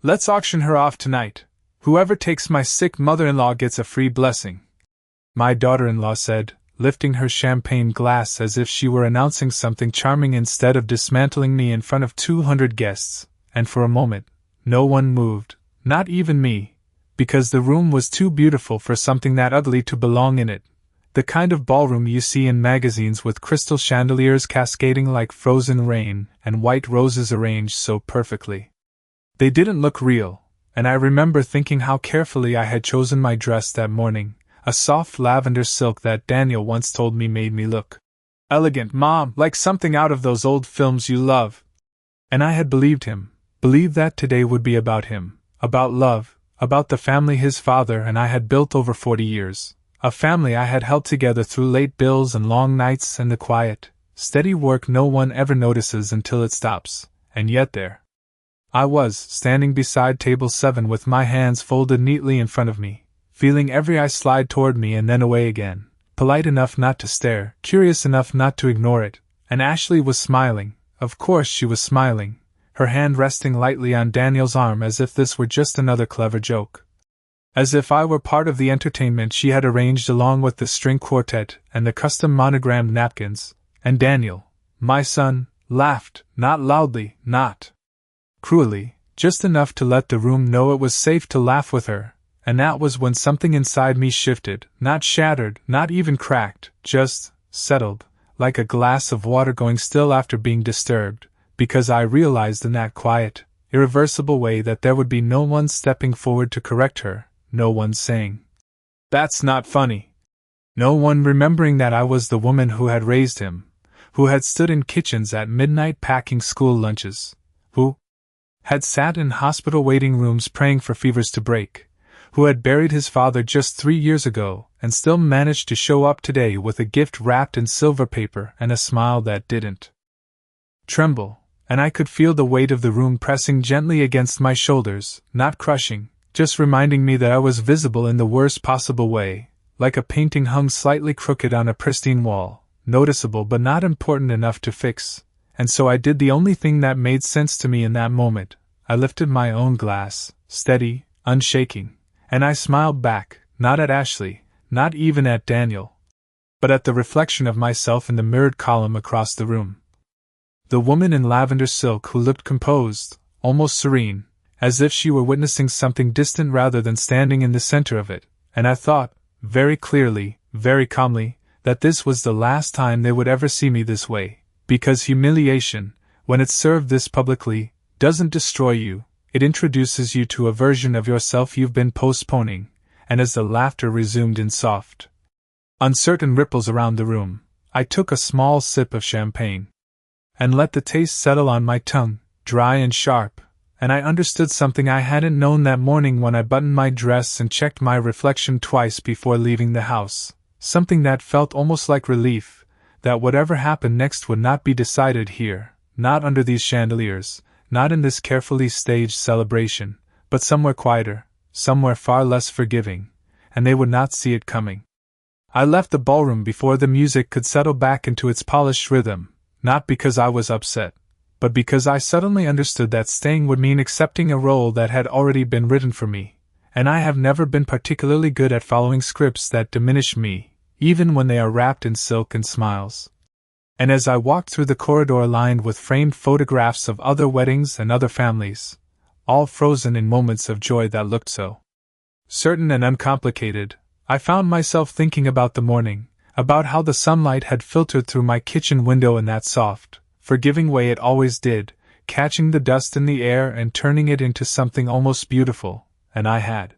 Let's auction her off tonight. Whoever takes my sick mother-in-law gets a free blessing," my daughter-in-law said, lifting her champagne glass as if she were announcing something charming instead of dismantling me in front of 200 guests, and for a moment, no one moved, not even me, because the room was too beautiful for something that ugly to belong in it. The kind of ballroom you see in magazines with crystal chandeliers cascading like frozen rain and white roses arranged so perfectly. They didn't look real, and I remember thinking how carefully I had chosen my dress that morning, a soft lavender silk that Daniel once told me made me look elegant, Mom, like something out of those old films you love. And I had believed him, believed that today would be about him, about love, about the family his father and I had built over 40 years, a family I had held together through late bills and long nights and the quiet, steady work no one ever notices until it stops, and yet there I was, standing beside table 7 with my hands folded neatly in front of me, feeling every eye slide toward me and then away again, polite enough not to stare, curious enough not to ignore it, and Ashley was smiling, of course she was smiling, her hand resting lightly on Daniel's arm as if this were just another clever joke. As if I were part of the entertainment she had arranged along with the string quartet and the custom monogrammed napkins, and Daniel, my son, laughed, not loudly, not cruelly, just enough to let the room know it was safe to laugh with her, and that was when something inside me shifted, not shattered, not even cracked, just settled, like a glass of water going still after being disturbed, because I realized in that quiet, irreversible way that there would be no one stepping forward to correct her, no one saying, "That's not funny." No one remembering that I was the woman who had raised him, who had stood in kitchens at midnight packing school lunches, who had sat in hospital waiting rooms praying for fevers to break, who had buried his father just 3 years ago and still managed to show up today with a gift wrapped in silver paper and a smile that didn't tremble, and I could feel the weight of the room pressing gently against my shoulders, not crushing, just reminding me that I was visible in the worst possible way, like a painting hung slightly crooked on a pristine wall, noticeable but not important enough to fix. And so I did the only thing that made sense to me in that moment. I lifted my own glass, steady, unshaking, and I smiled back, not at Ashley, not even at Daniel, but at the reflection of myself in the mirrored column across the room. The woman in lavender silk who looked composed, almost serene, as if she were witnessing something distant rather than standing in the center of it, and I thought, very clearly, very calmly, that this was the last time they would ever see me this way. Because humiliation, when it's served this publicly, doesn't destroy you, it introduces you to a version of yourself you've been postponing, and as the laughter resumed in soft, uncertain ripples around the room, I took a small sip of champagne, and let the taste settle on my tongue, dry and sharp, and I understood something I hadn't known that morning when I buttoned my dress and checked my reflection twice before leaving the house, something that felt almost like relief. That whatever happened next would not be decided here, not under these chandeliers, not in this carefully staged celebration, but somewhere quieter, somewhere far less forgiving, and they would not see it coming. I left the ballroom before the music could settle back into its polished rhythm, not because I was upset, but because I suddenly understood that staying would mean accepting a role that had already been written for me, and I have never been particularly good at following scripts that diminish me, even when they are wrapped in silk and smiles. And as I walked through the corridor lined with framed photographs of other weddings and other families, all frozen in moments of joy that looked so certain and uncomplicated, I found myself thinking about the morning, about how the sunlight had filtered through my kitchen window in that soft, forgiving way it always did, catching the dust in the air and turning it into something almost beautiful, and I had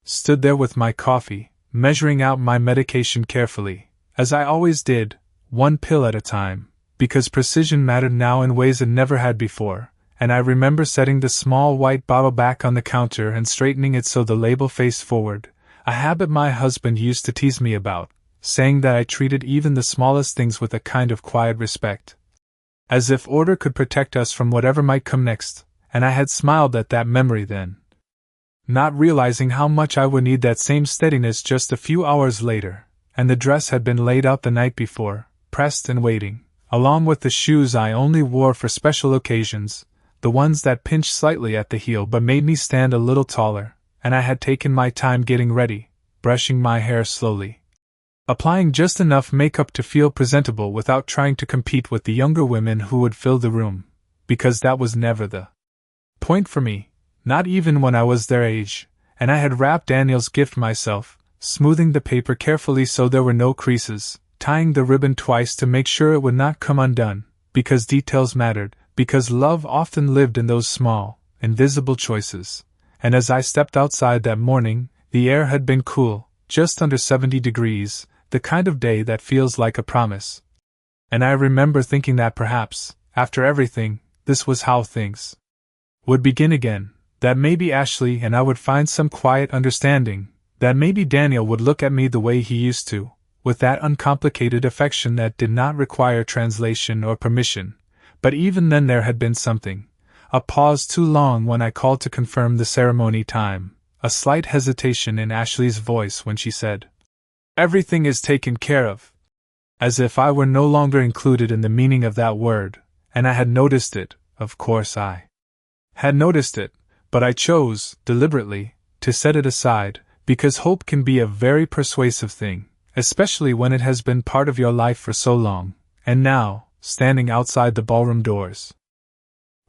stood there with my coffee, measuring out my medication carefully, as I always did, one pill at a time, because precision mattered now in ways it never had before, and I remember setting the small white bottle back on the counter and straightening it so the label faced forward, a habit my husband used to tease me about, saying that I treated even the smallest things with a kind of quiet respect, as if order could protect us from whatever might come next, and I had smiled at that memory then, not realizing how much I would need that same steadiness just a few hours later, and the dress had been laid out the night before, pressed and waiting, along with the shoes I only wore for special occasions, the ones that pinched slightly at the heel but made me stand a little taller, and I had taken my time getting ready, brushing my hair slowly, applying just enough makeup to feel presentable without trying to compete with the younger women who would fill the room, because that was never the point for me, not even when I was their age, and I had wrapped Daniel's gift myself, smoothing the paper carefully so there were no creases, tying the ribbon twice to make sure it would not come undone, because details mattered, because love often lived in those small, invisible choices. And as I stepped outside that morning, the air had been cool, just under 70 degrees, the kind of day that feels like a promise. And I remember thinking that perhaps, after everything, this was how things would begin again, that maybe Ashley and I would find some quiet understanding, that maybe Daniel would look at me the way he used to, with that uncomplicated affection that did not require translation or permission. But even then there had been something. A pause too long when I called to confirm the ceremony time, a slight hesitation in Ashley's voice when she said, "Everything is taken care of." As if I were no longer included in the meaning of that word, and I had noticed it, of course I had noticed it, but I chose, deliberately, to set it aside, because hope can be a very persuasive thing, especially when it has been part of your life for so long. And now, standing outside the ballroom doors,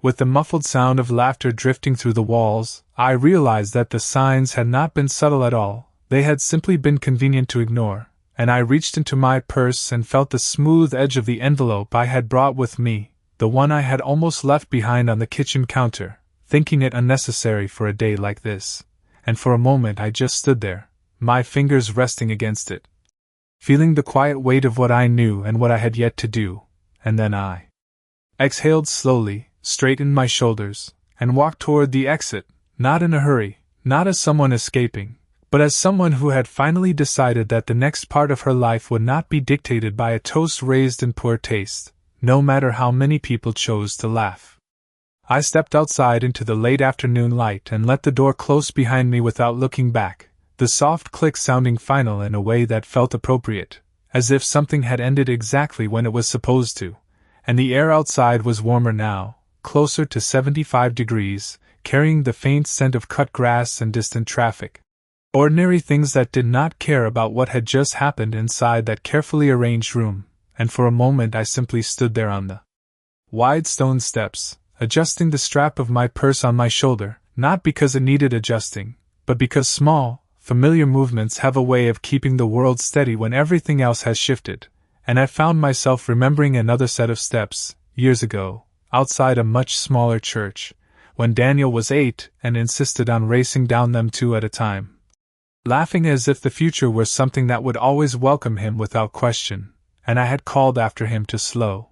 with the muffled sound of laughter drifting through the walls, I realized that the signs had not been subtle at all, they had simply been convenient to ignore, and I reached into my purse and felt the smooth edge of the envelope I had brought with me, the one I had almost left behind on the kitchen counter, thinking it unnecessary for a day like this, and for a moment I just stood there, my fingers resting against it, feeling the quiet weight of what I knew and what I had yet to do, and then I exhaled slowly, straightened my shoulders, and walked toward the exit, not in a hurry, not as someone escaping, but as someone who had finally decided that the next part of her life would not be dictated by a toast raised in poor taste, no matter how many people chose to laugh. I stepped outside into the late afternoon light and let the door close behind me without looking back, the soft click sounding final in a way that felt appropriate, as if something had ended exactly when it was supposed to, and the air outside was warmer now, closer to 75 degrees, carrying the faint scent of cut grass and distant traffic. Ordinary things that did not care about what had just happened inside that carefully arranged room, and for a moment I simply stood there on the wide stone steps, adjusting the strap of my purse on my shoulder, not because it needed adjusting, but because small, familiar movements have a way of keeping the world steady when everything else has shifted, and I found myself remembering another set of steps, years ago, outside a much smaller church, when Daniel was 8 and insisted on racing down them 2 at a time, laughing as if the future were something that would always welcome him without question, and I had called after him to slow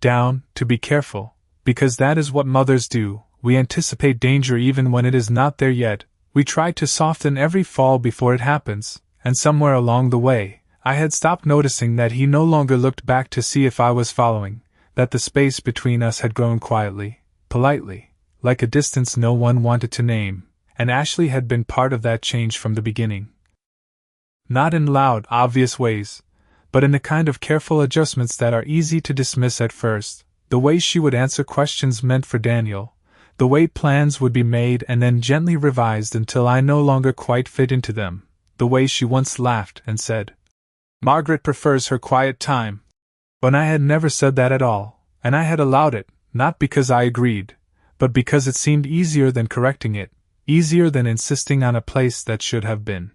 down, to be careful, because that is what mothers do, we anticipate danger even when it is not there yet, we try to soften every fall before it happens, and somewhere along the way, I had stopped noticing that he no longer looked back to see if I was following, that the space between us had grown quietly, politely, like a distance no one wanted to name, and Ashley had been part of that change from the beginning. Not in loud, obvious ways, but in the kind of careful adjustments that are easy to dismiss at first, the way she would answer questions meant for Daniel, the way plans would be made and then gently revised until I no longer quite fit into them, the way she once laughed and said, "Margaret prefers her quiet time," when I had never said that at all, and I had allowed it, not because I agreed, but because it seemed easier than correcting it, easier than insisting on a place that should have been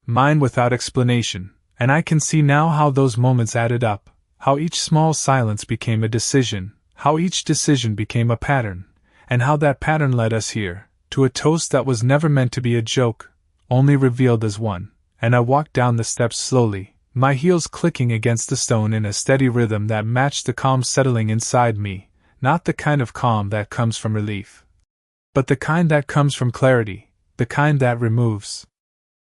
mine without explanation, and I can see now how those moments added up, how each small silence became a decision, how each decision became a pattern, and how that pattern led us here, to a toast that was never meant to be a joke, only revealed as one, and I walked down the steps slowly, my heels clicking against the stone in a steady rhythm that matched the calm settling inside me, not the kind of calm that comes from relief, but the kind that comes from clarity, the kind that removes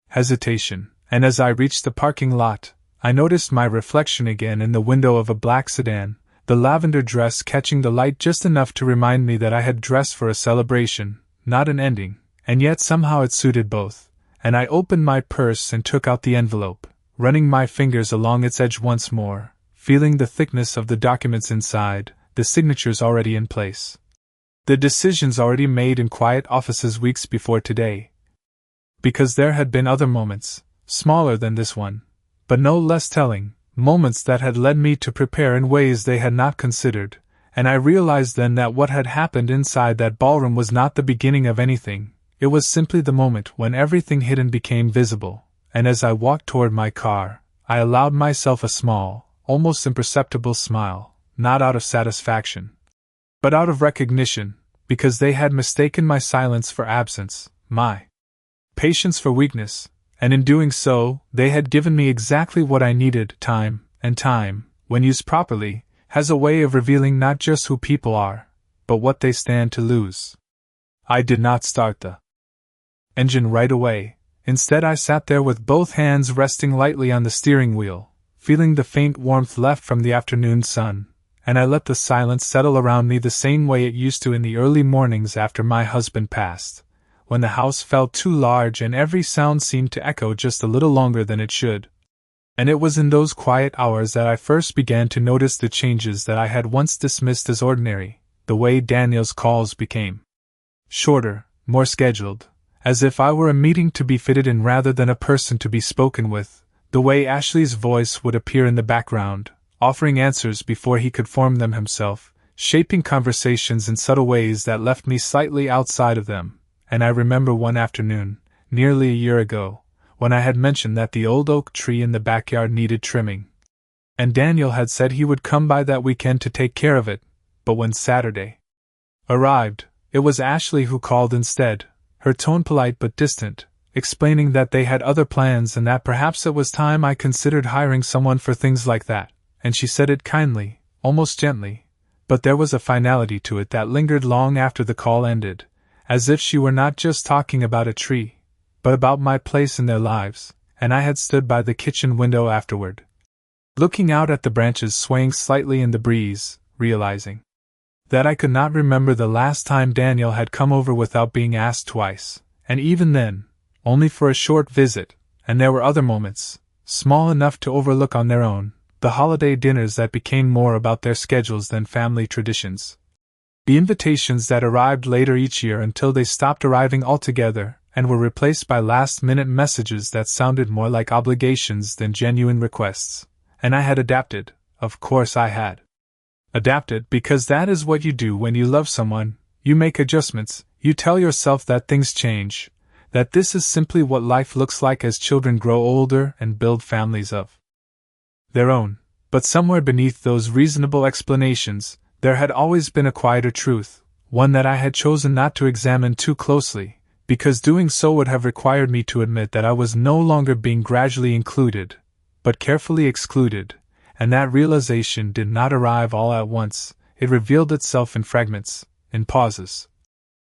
hesitation. And as I reached the parking lot, I noticed my reflection again in the window of a black sedan, the lavender dress catching the light just enough to remind me that I had dressed for a celebration, not an ending, and yet somehow it suited both, and I opened my purse and took out the envelope, running my fingers along its edge once more, feeling the thickness of the documents inside, the signatures already in place. The decisions already made in quiet offices weeks before today. Because there had been other moments, smaller than this one, but no less telling, moments that had led me to prepare in ways they had not considered, and I realized then that what had happened inside that ballroom was not the beginning of anything, it was simply the moment when everything hidden became visible, and as I walked toward my car, I allowed myself a small, almost imperceptible smile, not out of satisfaction, but out of recognition, because they had mistaken my silence for absence, my patience for weakness, and in doing so, they had given me exactly what I needed. Time, and time, when used properly, has a way of revealing not just who people are, but what they stand to lose. I did not start the engine right away. Instead, I sat there with both hands resting lightly on the steering wheel, feeling the faint warmth left from the afternoon sun, and I let the silence settle around me the same way it used to in the early mornings after my husband passed, when the house felt too large and every sound seemed to echo just a little longer than it should. And it was in those quiet hours that I first began to notice the changes that I had once dismissed as ordinary, the way Daniel's calls became shorter, more scheduled, as if I were a meeting to be fitted in rather than a person to be spoken with, the way Ashley's voice would appear in the background, offering answers before he could form them himself, shaping conversations in subtle ways that left me slightly outside of them. And I remember one afternoon, nearly a year ago, when I had mentioned that the old oak tree in the backyard needed trimming. And Daniel had said he would come by that weekend to take care of it, but when Saturday arrived, it was Ashley who called instead, her tone polite but distant, explaining that they had other plans and that perhaps it was time I considered hiring someone for things like that, and she said it kindly, almost gently, but there was a finality to it that lingered long after the call ended, as if she were not just talking about a tree, but about my place in their lives, and I had stood by the kitchen window afterward, looking out at the branches swaying slightly in the breeze, realizing that I could not remember the last time Daniel had come over without being asked twice, and even then, only for a short visit, and there were other moments, small enough to overlook on their own, the holiday dinners that became more about their schedules than family traditions. The invitations that arrived later each year until they stopped arriving altogether and were replaced by last-minute messages that sounded more like obligations than genuine requests. And I had adapted, of course I had. Adapted because that is what you do when you love someone, you make adjustments, you tell yourself that things change, that this is simply what life looks like as children grow older and build families of their own. But somewhere beneath those reasonable explanations, there had always been a quieter truth, one that I had chosen not to examine too closely, because doing so would have required me to admit that I was no longer being gradually included, but carefully excluded, and that realization did not arrive all at once, it revealed itself in fragments, in pauses.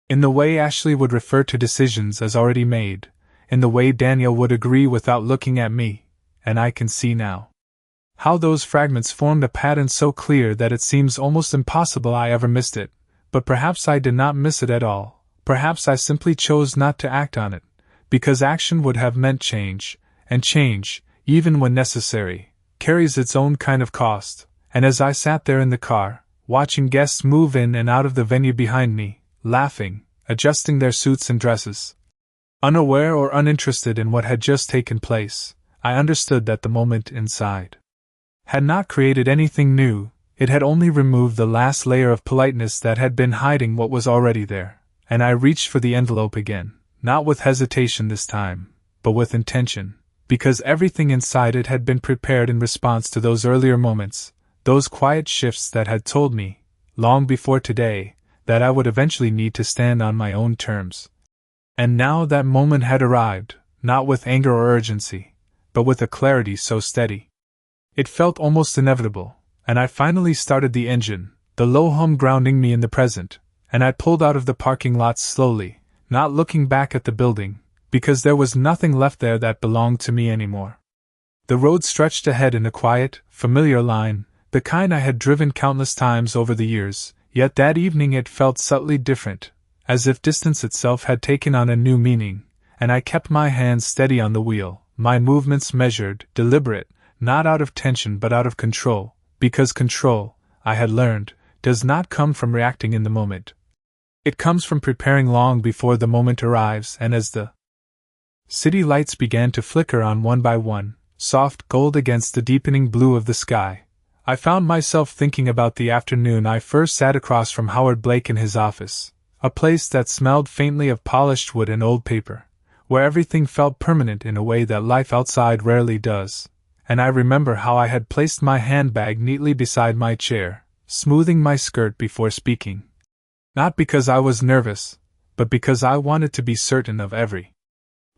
In the way Ashley would refer to decisions as already made, in the way Daniel would agree without looking at me, and I can see now how those fragments formed a pattern so clear that it seems almost impossible I ever missed it, but perhaps I did not miss it at all, perhaps I simply chose not to act on it, because action would have meant change, and change, even when necessary, carries its own kind of cost, and as I sat there in the car, watching guests move in and out of the venue behind me, laughing, adjusting their suits and dresses, unaware or uninterested in what had just taken place, I understood that the moment inside had not created anything new, it had only removed the last layer of politeness that had been hiding what was already there, and I reached for the envelope again, not with hesitation this time, but with intention, because everything inside it had been prepared in response to those earlier moments, those quiet shifts that had told me, long before today, that I would eventually need to stand on my own terms. And now that moment had arrived, not with anger or urgency, but with a clarity so steady. It felt almost inevitable, and I finally started the engine, the low hum grounding me in the present, and I pulled out of the parking lot slowly, not looking back at the building, because there was nothing left there that belonged to me anymore. The road stretched ahead in a quiet, familiar line, the kind I had driven countless times over the years, yet that evening it felt subtly different, as if distance itself had taken on a new meaning, and I kept my hands steady on the wheel, my movements measured, deliberate, not out of tension but out of control, because control, I had learned, does not come from reacting in the moment. It comes from preparing long before the moment arrives, and as the city lights began to flicker on one by one, soft gold against the deepening blue of the sky, I found myself thinking about the afternoon I first sat across from Howard Blake in his office, a place that smelled faintly of polished wood and old paper, where everything felt permanent in a way that life outside rarely does, and I remember how I had placed my handbag neatly beside my chair, smoothing my skirt before speaking. Not because I was nervous, but because I wanted to be certain of every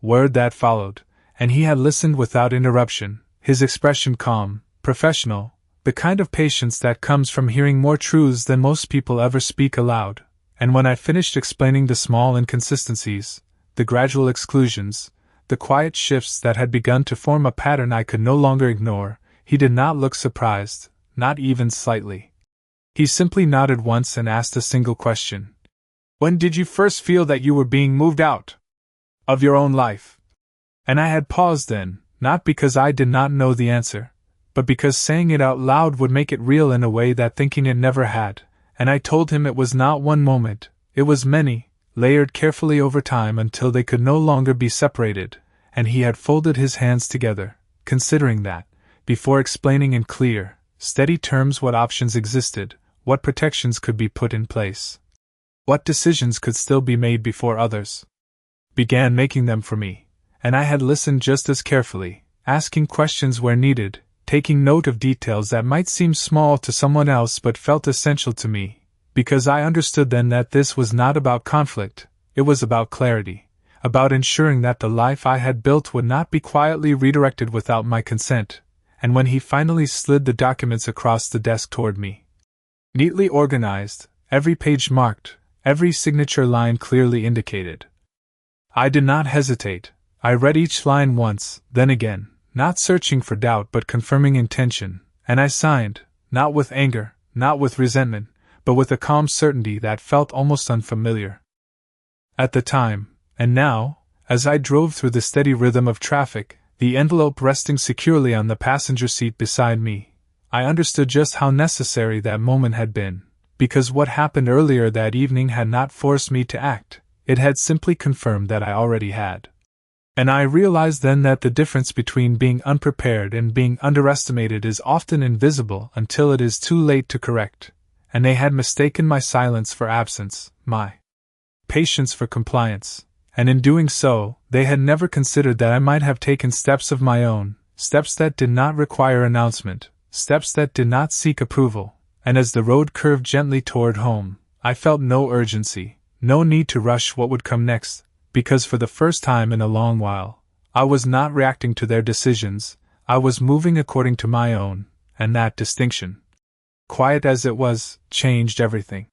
word that followed, and he had listened without interruption, his expression calm, professional, the kind of patience that comes from hearing more truths than most people ever speak aloud. And when I finished explaining the small inconsistencies, the gradual exclusions, the quiet shifts that had begun to form a pattern I could no longer ignore, he did not look surprised, not even slightly. He simply nodded once and asked a single question. "When did you first feel that you were being moved out of your own life?" And I had paused then, not because I did not know the answer, but because saying it out loud would make it real in a way that thinking it never had, and I told him it was not one moment, it was many, layered carefully over time until they could no longer be separated, and he had folded his hands together, considering that, before explaining in clear, steady terms what options existed, what protections could be put in place, what decisions could still be made before others began making them for me, and I had listened just as carefully, asking questions where needed, taking note of details that might seem small to someone else but felt essential to me, because I understood then that this was not about conflict, it was about clarity, about ensuring that the life I had built would not be quietly redirected without my consent. And when he finally slid the documents across the desk toward me, neatly organized, every page marked, every signature line clearly indicated, I did not hesitate. I read each line once, then again, not searching for doubt but confirming intention, and I signed, not with anger, not with resentment, but with a calm certainty that felt almost unfamiliar at the time. And now, as I drove through the steady rhythm of traffic, the envelope resting securely on the passenger seat beside me, I understood just how necessary that moment had been, because what happened earlier that evening had not forced me to act, it had simply confirmed that I already had. And I realized then that the difference between being unprepared and being underestimated is often invisible until it is too late to correct, and they had mistaken my silence for absence, my patience for compliance, and in doing so, they had never considered that I might have taken steps of my own, steps that did not require announcement, steps that did not seek approval, and as the road curved gently toward home, I felt no urgency, no need to rush what would come next. Because for the first time in a long while, I was not reacting to their decisions, I was moving according to my own, and that distinction, quiet as it was, changed everything.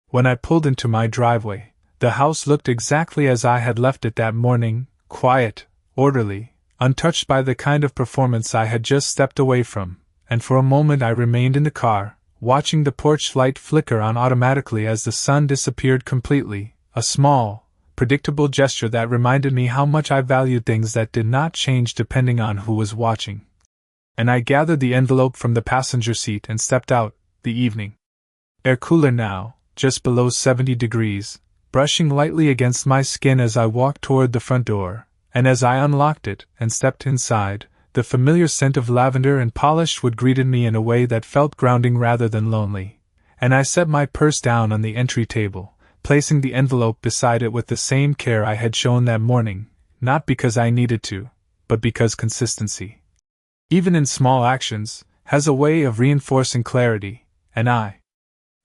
When I pulled into my driveway, the house looked exactly as I had left it that morning, quiet, orderly, untouched by the kind of performance I had just stepped away from, and for a moment I remained in the car, watching the porch light flicker on automatically as the sun disappeared completely, a small, predictable gesture that reminded me how much I valued things that did not change depending on who was watching. And I gathered the envelope from the passenger seat and stepped out, the evening air cooler now, just below 70 degrees, brushing lightly against my skin as I walked toward the front door, and as I unlocked it and stepped inside, the familiar scent of lavender and polished wood greeted me in a way that felt grounding rather than lonely, and I set my purse down on the entry table, placing the envelope beside it with the same care I had shown that morning, not because I needed to, but because consistency, even in small actions, has a way of reinforcing clarity, and I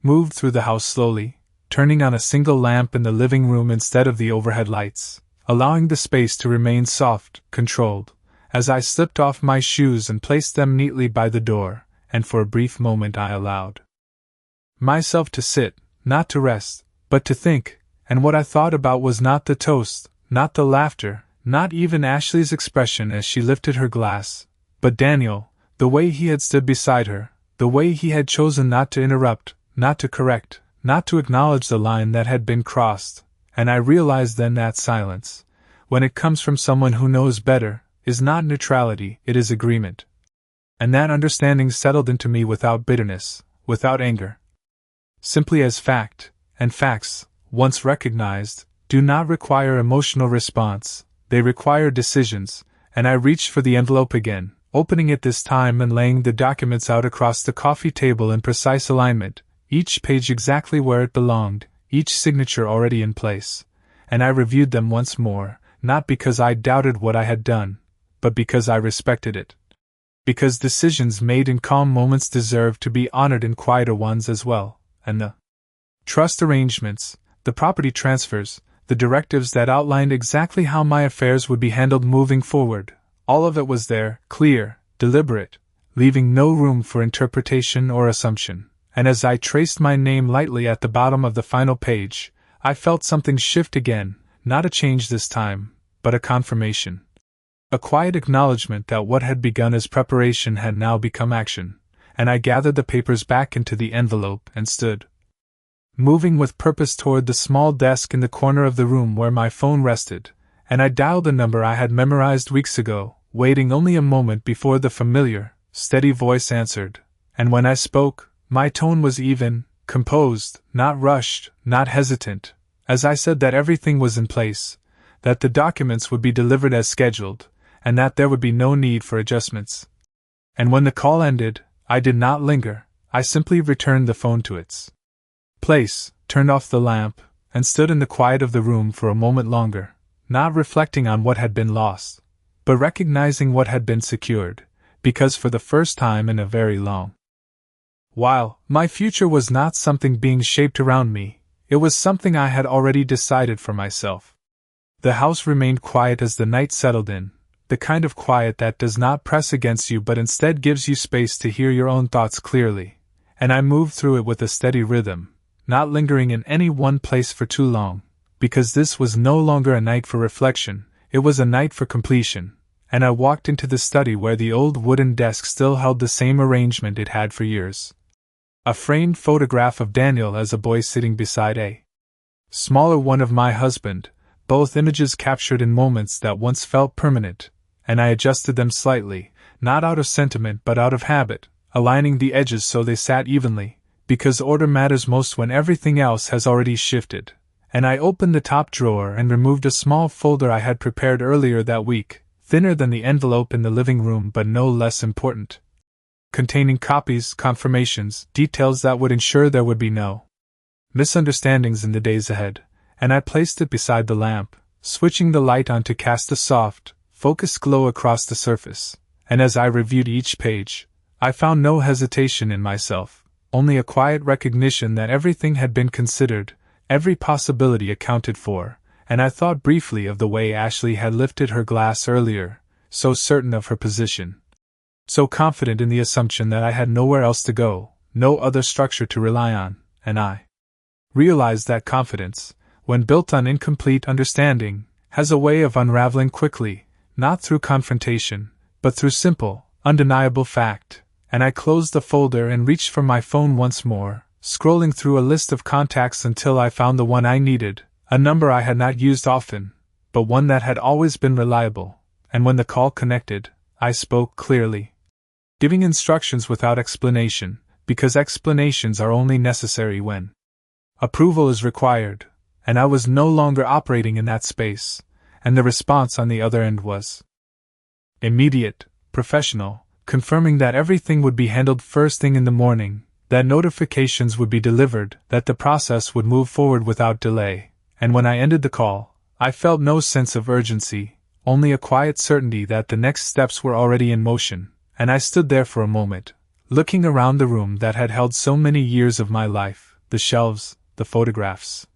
moved through the house slowly, turning on a single lamp in the living room instead of the overhead lights, allowing the space to remain soft, controlled, as I slipped off my shoes and placed them neatly by the door, and for a brief moment I allowed myself to sit, not to rest, but to think, and what I thought about was not the toast, not the laughter, not even Ashley's expression as she lifted her glass, but Daniel, the way he had stood beside her, the way he had chosen not to interrupt, not to correct, not to acknowledge the line that had been crossed, and I realized then that silence, when it comes from someone who knows better, is not neutrality, it is agreement. And that understanding settled into me without bitterness, without anger. Simply as fact. And facts, once recognized, do not require emotional response, they require decisions, and I reached for the envelope again, opening it this time and laying the documents out across the coffee table in precise alignment, each page exactly where it belonged, each signature already in place. And I reviewed them once more, not because I doubted what I had done, but because I respected it. Because decisions made in calm moments deserve to be honored in quieter ones as well, and the trust arrangements, the property transfers, the directives that outlined exactly how my affairs would be handled moving forward, all of it was there, clear, deliberate, leaving no room for interpretation or assumption. And as I traced my name lightly at the bottom of the final page, I felt something shift again, not a change this time, but a confirmation. A quiet acknowledgement that what had begun as preparation had now become action, and I gathered the papers back into the envelope and stood, moving with purpose toward the small desk in the corner of the room where my phone rested, and I dialed the number I had memorized weeks ago, waiting only a moment before the familiar, steady voice answered, and when I spoke, my tone was even, composed, not rushed, not hesitant, as I said that everything was in place, that the documents would be delivered as scheduled, and that there would be no need for adjustments. And when the call ended, I did not linger, I simply returned the phone to its place, turned off the lamp, and stood in the quiet of the room for a moment longer, not reflecting on what had been lost, but recognizing what had been secured, because for the first time in a very long while, my future was not something being shaped around me, it was something I had already decided for myself. The house remained quiet as the night settled in, the kind of quiet that does not press against you but instead gives you space to hear your own thoughts clearly, and I moved through it with a steady rhythm, not lingering in any one place for too long, because this was no longer a night for reflection, it was a night for completion, and I walked into the study where the old wooden desk still held the same arrangement it had for years. A framed photograph of Daniel as a boy sitting beside a smaller one of my husband, both images captured in moments that once felt permanent, and I adjusted them slightly, not out of sentiment but out of habit, aligning the edges so they sat evenly, because order matters most when everything else has already shifted, and I opened the top drawer and removed a small folder I had prepared earlier that week, thinner than the envelope in the living room but no less important, containing copies, confirmations, details that would ensure there would be no misunderstandings in the days ahead, and I placed it beside the lamp, switching the light on to cast a soft, focused glow across the surface, and as I reviewed each page, I found no hesitation in myself, only a quiet recognition that everything had been considered, every possibility accounted for, and I thought briefly of the way Ashley had lifted her glass earlier, so certain of her position, so confident in the assumption that I had nowhere else to go, no other structure to rely on, and I realized that confidence, when built on incomplete understanding, has a way of unraveling quickly, not through confrontation, but through simple, undeniable fact, and I closed the folder and reached for my phone once more, scrolling through a list of contacts until I found the one I needed, a number I had not used often, but one that had always been reliable, and when the call connected, I spoke clearly, giving instructions without explanation, because explanations are only necessary when approval is required, and I was no longer operating in that space, and the response on the other end was immediate, professional, confirming that everything would be handled first thing in the morning, that notifications would be delivered, that the process would move forward without delay, and when I ended the call, I felt no sense of urgency, only a quiet certainty that the next steps were already in motion, and I stood there for a moment, looking around the room that had held so many years of my life, the shelves, the photographs,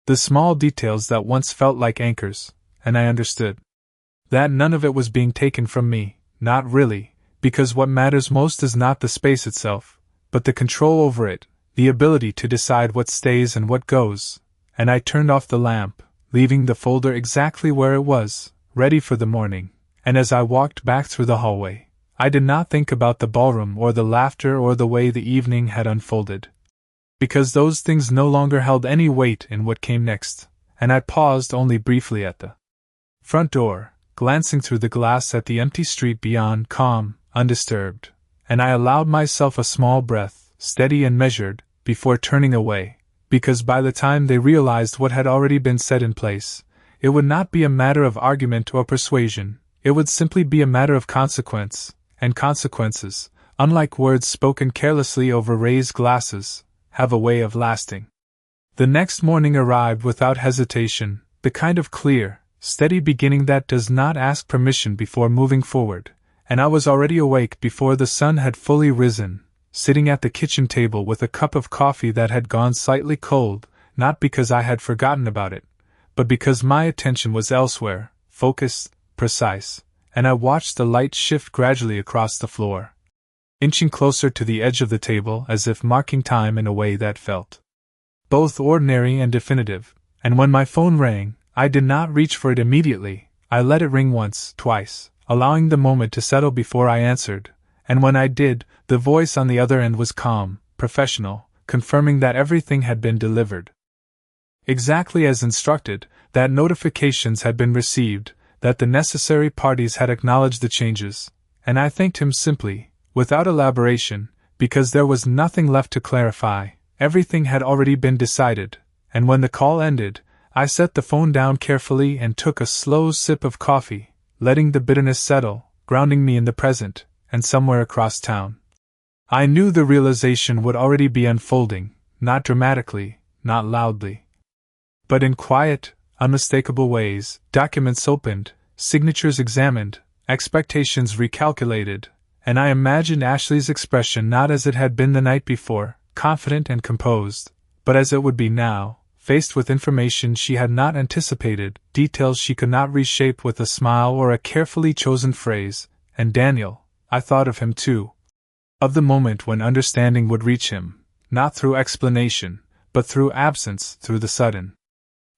the small details that once felt like anchors, and I understood that none of it was being taken from me, not really, because what matters most is not the space itself, but the control over it, the ability to decide what stays and what goes, and I turned off the lamp, leaving the folder exactly where it was, ready for the morning, and as I walked back through the hallway, I did not think about the ballroom or the laughter or the way the evening had unfolded, because those things no longer held any weight in what came next, and I paused only briefly at the front door, glancing through the glass at the empty street beyond, calm, undisturbed, and I allowed myself a small breath, steady and measured, before turning away, because by the time they realized what had already been set in place, it would not be a matter of argument or persuasion, it would simply be a matter of consequence, and consequences, unlike words spoken carelessly over raised glasses, have a way of lasting. The next morning arrived without hesitation, the kind of clear, steady beginning that does not ask permission before moving forward, and I was already awake before the sun had fully risen, sitting at the kitchen table with a cup of coffee that had gone slightly cold, not because I had forgotten about it, but because my attention was elsewhere, focused, precise, and I watched the light shift gradually across the floor, inching closer to the edge of the table as if marking time in a way that felt both ordinary and definitive, and when my phone rang, I did not reach for it immediately. I let it ring once, twice, allowing the moment to settle before I answered, and when I did, the voice on the other end was calm, professional, confirming that everything had been delivered exactly as instructed, that notifications had been received, that the necessary parties had acknowledged the changes, and I thanked him simply, without elaboration, because there was nothing left to clarify, everything had already been decided, and when the call ended, I set the phone down carefully and took a slow sip of coffee, letting the bitterness settle, grounding me in the present, and somewhere across town. I knew the realization would already be unfolding, not dramatically, not loudly, but in quiet, unmistakable ways, documents opened, signatures examined, expectations recalculated, and I imagined Ashley's expression not as it had been the night before, confident and composed, but as it would be now, faced with information she had not anticipated, details she could not reshape with a smile or a carefully chosen phrase, and Daniel, I thought of him too. Of the moment when understanding would reach him, not through explanation, but through absence, through the sudden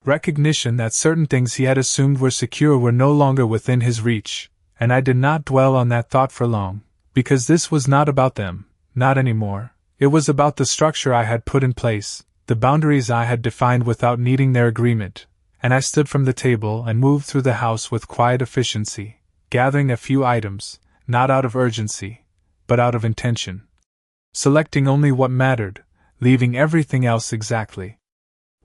recognition that certain things he had assumed were secure were no longer within his reach, and I did not dwell on that thought for long, because this was not about them, not anymore. It was about the structure I had put in place, the boundaries I had defined without needing their agreement, and I stood from the table and moved through the house with quiet efficiency, gathering a few items, not out of urgency, but out of intention, selecting only what mattered, leaving everything else exactly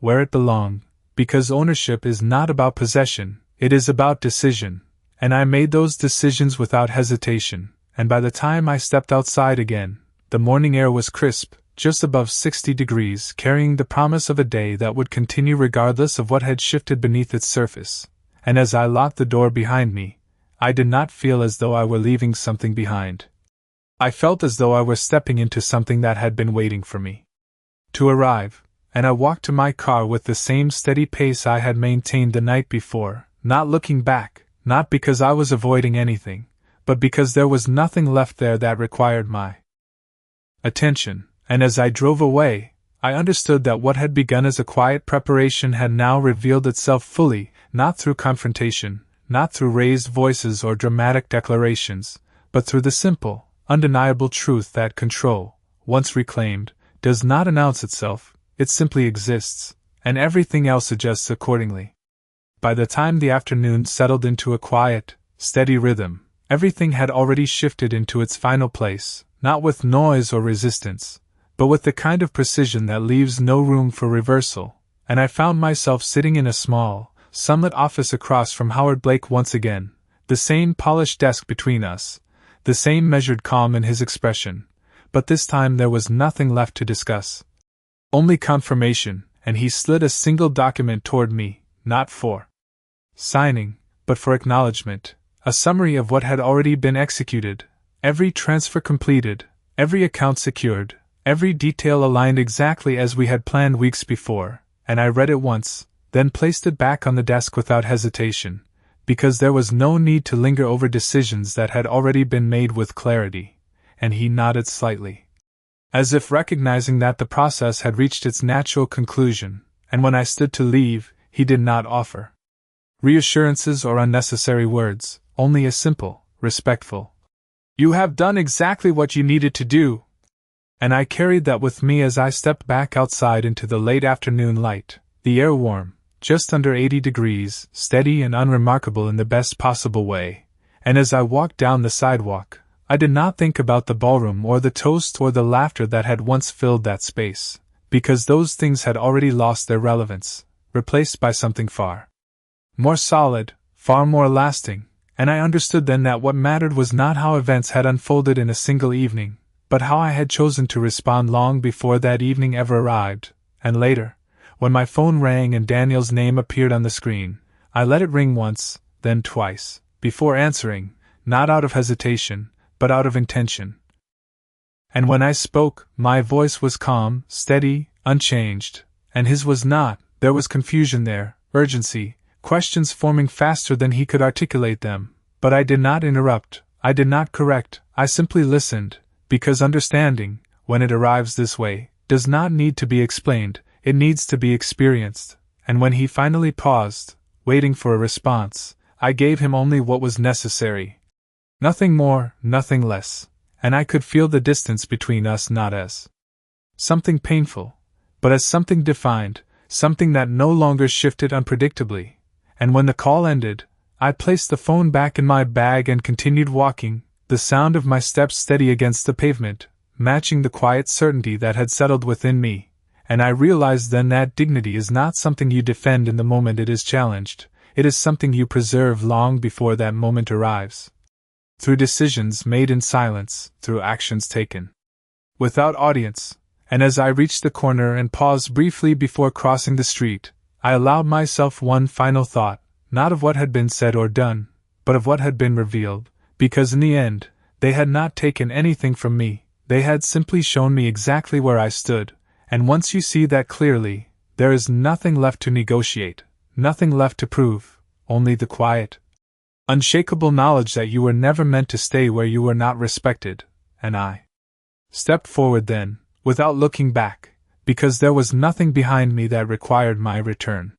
where it belonged, because ownership is not about possession, it is about decision, and I made those decisions without hesitation, and by the time I stepped outside again, the morning air was crisp, just above 60 degrees, carrying the promise of a day that would continue regardless of what had shifted beneath its surface, and as I locked the door behind me, I did not feel as though I were leaving something behind. I felt as though I were stepping into something that had been waiting for me to arrive, and I walked to my car with the same steady pace I had maintained the night before, not looking back, not because I was avoiding anything, but because there was nothing left there that required my attention, and as I drove away, I understood that what had begun as a quiet preparation had now revealed itself fully, not through confrontation, not through raised voices or dramatic declarations, but through the simple, undeniable truth that control, once reclaimed, does not announce itself, it simply exists, and everything else adjusts accordingly. By the time the afternoon settled into a quiet, steady rhythm, everything had already shifted into its final place, not with noise or resistance, but with the kind of precision that leaves no room for reversal, and I found myself sitting in a small, sunlit office across from Howard Blake once again, the same polished desk between us, the same measured calm in his expression, but this time there was nothing left to discuss. Only confirmation, and he slid a single document toward me, not for signing, but for acknowledgement, a summary of what had already been executed, every transfer completed, every account secured, every detail aligned exactly as we had planned weeks before, and I read it once, then placed it back on the desk without hesitation, because there was no need to linger over decisions that had already been made with clarity, and he nodded slightly, as if recognizing that the process had reached its natural conclusion, and when I stood to leave, he did not offer reassurances or unnecessary words, only a simple, respectful, "You have done exactly what you needed to do," and I carried that with me as I stepped back outside into the late afternoon light, the air warm, just under 80 degrees, steady and unremarkable in the best possible way, and as I walked down the sidewalk, I did not think about the ballroom or the toast or the laughter that had once filled that space, because those things had already lost their relevance, replaced by something far more solid, far more lasting, and I understood then that what mattered was not how events had unfolded in a single evening, but how I had chosen to respond long before that evening ever arrived, and later, when my phone rang and Daniel's name appeared on the screen, I let it ring once, then twice, before answering, not out of hesitation, but out of intention. And when I spoke, my voice was calm, steady, unchanged, and his was not. There was confusion there, urgency, questions forming faster than he could articulate them, but I did not interrupt, I did not correct, I simply listened, because understanding, when it arrives this way, does not need to be explained, it needs to be experienced, and when he finally paused, waiting for a response, I gave him only what was necessary. Nothing more, nothing less, and I could feel the distance between us not as something painful, but as something defined, something that no longer shifted unpredictably. And when the call ended, I placed the phone back in my bag and continued walking, the sound of my steps steady against the pavement, matching the quiet certainty that had settled within me, and I realized then that dignity is not something you defend in the moment it is challenged, it is something you preserve long before that moment arrives. Through decisions made in silence, through actions taken without audience, and as I reached the corner and paused briefly before crossing the street, I allowed myself one final thought, not of what had been said or done, but of what had been revealed, because in the end, they had not taken anything from me, they had simply shown me exactly where I stood, and once you see that clearly, there is nothing left to negotiate, nothing left to prove, only the quiet, unshakable knowledge that you were never meant to stay where you were not respected, and I stepped forward then, without looking back, because there was nothing behind me that required my return.